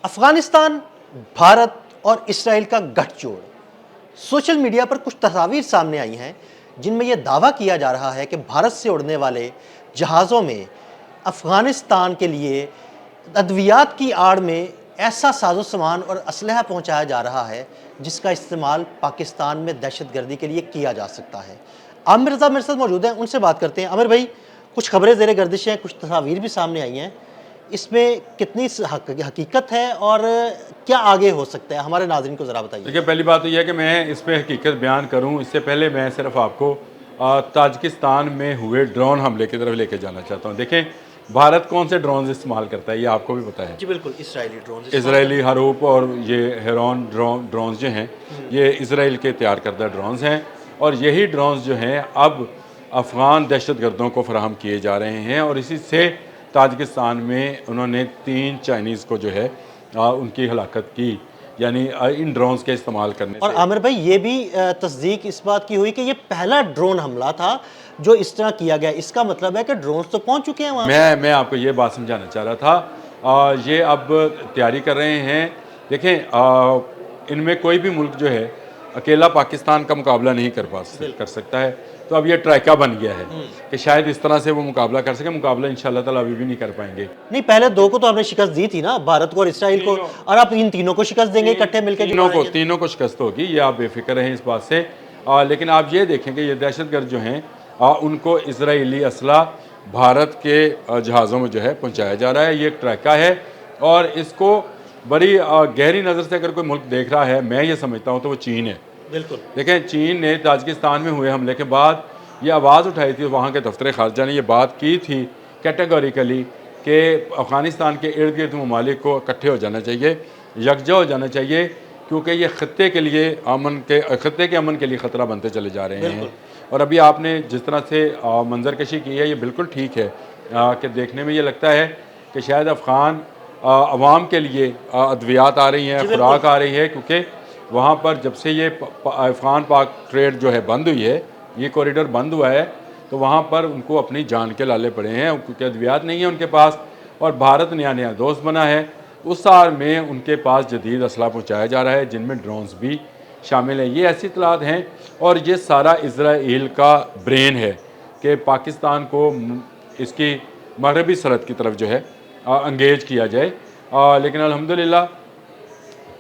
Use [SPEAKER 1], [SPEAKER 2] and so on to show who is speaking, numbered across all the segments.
[SPEAKER 1] افغانستان، بھارت اور اسرائیل کا گٹھ جوڑ۔ سوشل میڈیا پر کچھ تصاویر سامنے آئی ہیں جن میں یہ دعویٰ کیا جا رہا ہے کہ بھارت سے اڑنے والے جہازوں میں افغانستان کے لیے ادویات کی آڑ میں ایسا ساز و سامان اور اسلحہ پہنچایا جا رہا ہے جس کا استعمال پاکستان میں دہشت گردی کے لیے کیا جا سکتا ہے۔ عامر رضا میرے ساتھ موجود ہیں، ان سے بات کرتے ہیں۔ عامر بھائی، کچھ خبریں زیر گردش ہیں، کچھ تصاویر بھی سامنے آئی ہیں، اس میں کتنی حقیقت ہے اور کیا آگے ہو سکتا ہے؟ ہمارے ناظرین کو ذرا بتائیے۔
[SPEAKER 2] دیکھیے، پہلی بات تو یہ ہے کہ میں اس پہ حقیقت بیان کروں اس سے پہلے میں صرف آپ کو تاجکستان میں ہوئے ڈرون حملے کی طرف لے کے جانا چاہتا ہوں۔ دیکھیں، بھارت کون سے ڈرونز استعمال کرتا ہے یہ آپ کو بھی پتہ ہے۔
[SPEAKER 1] جی بالکل، اسرائیلی ڈرونز،
[SPEAKER 2] اسرائیلی ہروپ اور یہ ہیرون ڈرونز جو ہیں یہ اسرائیل کے تیار کردہ ڈرونز ہیں، اور یہی ڈرونز جو ہیں اب افغان دہشت گردوں کو فراہم کیے جا رہے ہیں، اور اسی سے تاجکستان میں انہوں نے 3 چائنیز کو جو ہے ان کی ہلاکت کی، یعنی ان ڈرونز کے استعمال کرنے سے۔
[SPEAKER 1] اور عامر بھائی، یہ بھی تصدیق اس بات کی ہوئی کہ یہ پہلا ڈرون حملہ تھا جو اس طرح کیا گیا۔ اس کا مطلب ہے کہ ڈرونز تو پہنچ چکے ہیں وہاں۔
[SPEAKER 2] میں آپ کو یہ بات سمجھانا چاہ رہا تھا، یہ اب تیاری کر رہے ہیں۔ دیکھیں، ان میں کوئی بھی ملک جو ہے اکیلا پاکستان کا مقابلہ نہیں کر سکتا ہے، تو اب یہ ٹرائکا بن گیا ہے کہ شاید اس طرح سے وہ مقابلہ کر سکے۔ مقابلہ انشاءاللہ تعالیٰ ابھی بھی نہیں کر پائیں گے۔
[SPEAKER 1] نہیں، پہلے 2 کو تو آپ نے شکست دی تھی نا، بھارت کو اور اسرائیل کو، اور آپ ان تینوں کو شکست دیں گے اکٹھے مل کے؟
[SPEAKER 2] تینوں کو شکست ہوگی، یہ آپ بے فکر رہیں اس بات سے۔ لیکن آپ یہ دیکھیں کہ یہ دہشت گرد جو ہیں ان کو اسرائیلی اسلحہ بھارت کے جہازوں میں جو ہے پہنچایا جا رہا ہے۔ یہ ایک ٹرائکا ہے، اور اس کو بڑی گہری نظر سے اگر کوئی ملک دیکھ رہا ہے، میں یہ سمجھتا ہوں تو وہ چین ہے۔
[SPEAKER 1] بالکل،
[SPEAKER 2] دیکھیں، چین نے تاجکستان میں ہوئے حملے کے بعد یہ آواز اٹھائی تھی، وہاں کے دفتر خارجہ نے یہ بات کی تھی کیٹیگوریکلی کہ افغانستان کے ارد گرد ممالک کو اکٹھے ہو جانا چاہیے، یکجا ہو جانا چاہیے، کیونکہ یہ خطے کے امن کے لیے خطرہ بنتے چلے جا رہے ہیں۔ اور ابھی آپ نے جس طرح سے منظر کشی کی ہے، یہ بالکل ٹھیک ہے کہ دیکھنے میں یہ لگتا ہے کہ شاید افغان عوام کے لیے ادویات آ رہی ہیں، خوراک آ رہی ہے، کیونکہ وہاں پر جب سے یہ افغان پاک ٹریڈ جو ہے بند ہوئی ہے، یہ کوریڈور بند ہوا ہے، تو وہاں پر ان کو اپنی جان کے لالے پڑے ہیں، کیونکہ ادویات نہیں ہیں ان کے پاس، اور بھارت نیا دوست بنا ہے۔ اس سال میں ان کے پاس جدید اسلحہ پہنچایا جا رہا ہے، جن میں ڈرونز بھی شامل ہیں۔ یہ ایسی اطلاعات ہیں، اور یہ سارا اسرائیل کا برین ہے کہ پاکستان کو اس کی مغربی سرحد کی طرف جو ہے انگیج کیا جائے۔ لیکن الحمدللہ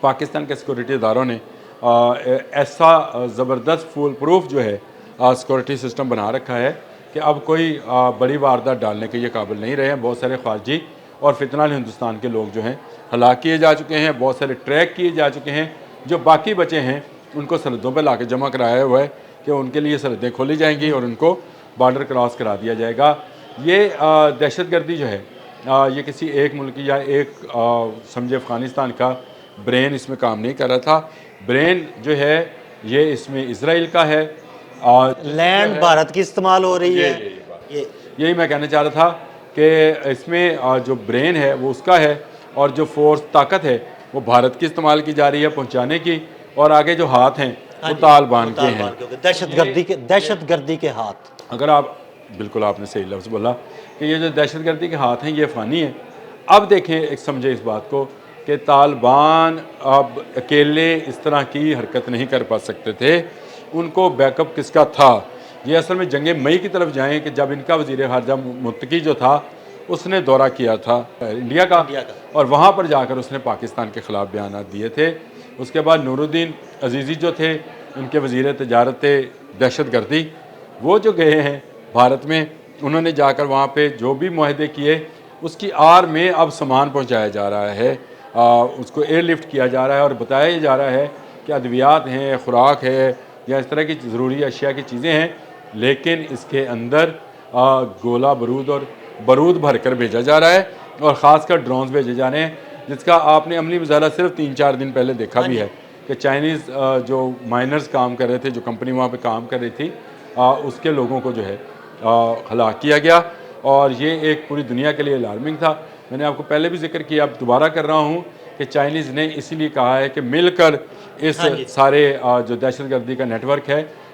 [SPEAKER 2] پاکستان کے سیکورٹی اداروں نے ایسا زبردست فول پروف جو ہے سیکورٹی سسٹم بنا رکھا ہے کہ اب کوئی بڑی واردات ڈالنے کے یہ قابل نہیں رہے ہیں۔ بہت سارے خارجی اور فتنہ ہندوستان کے لوگ جو ہیں ہلاک کیے جا چکے ہیں، بہت سارے ٹریک کیے جا چکے ہیں۔ جو باقی بچے ہیں ان کو سرحدوں پہ لا کے جمع کرایا ہوا ہے کہ ان کے لیے سرحدیں کھولی جائیں گی اور ان کو بارڈر کراس کرا دیا جائے گا۔ یہ دہشت گردی جو ہے یہ کسی ایک ملک یا ایک سمجھے افغانستان کا برین اس میں کام نہیں کر رہا تھا۔ برین جو ہے یہ اس میں اسرائیل کا ہے،
[SPEAKER 1] لینڈ بھارت کی استعمال ہو رہی ہے۔
[SPEAKER 2] یہی میں کہنا چاہ رہا تھا کہ اس میں جو برین ہے وہ اس کا ہے، اور جو فورس طاقت ہے وہ بھارت کی استعمال کی جا رہی ہے پہنچانے کی، اور آگے جو ہاتھ ہیں وہ طالبان کے ہیں،
[SPEAKER 1] دہشت گردی کے ہاتھ۔
[SPEAKER 2] اگر بالکل آپ نے صحیح لفظ بولا کہ یہ جو دہشت گردی کے ہاتھ ہیں یہ افغانی ہیں۔ اب دیکھیں، ایک سمجھے اس بات کو کہ طالبان اب اکیلے اس طرح کی حرکت نہیں کر پا سکتے تھے، ان کو بیک اپ کس کا تھا؟ یہ اصل میں جنگ مئی کی طرف جائیں کہ جب ان کا وزیر خارجہ متقی جو تھا اس نے دورہ کیا تھا انڈیا کا، اور وہاں پر جا کر اس نے پاکستان کے خلاف بیانات دیے تھے۔ اس کے بعد نور الدین عزیزی جو تھے ان کے وزیر تجارت دہشت گردی، وہ جو گئے ہیں بھارت میں، انہوں نے جا کر وہاں پہ جو بھی معاہدے کیے اس کی آڑ میں اب سامان پہنچایا جا رہا ہے، اس کو ایئر لفٹ کیا جا رہا ہے، اور بتایا جا رہا ہے کہ ادویات ہیں، خوراک ہے، یا اس طرح کی ضروری اشیاء کی چیزیں ہیں، لیکن اس کے اندر گولہ بارود اور بارود بھر کر بھیجا جا رہا ہے، اور خاص کر ڈرونز بھیجے جا رہے ہیں، جس کا آپ نے عملی مظاہرہ صرف 3-4 دن پہلے دیکھا بھی ہے کہ چائنیز جو مائنرز کام کر رہے تھے، جو کمپنی وہاں پہ کام کر رہی تھی، اس کے لوگوں کو جو ہے ہلاک کیا گیا، اور یہ ایک پوری دنیا کے لیے الارمنگ تھا۔ میں نے آپ کو پہلے بھی ذکر کیا، اب دوبارہ کر رہا ہوں کہ چائنیز نے اسی لیے کہا ہے کہ مل کر اس سارے جو دہشت گردی کا نیٹ ورک ہے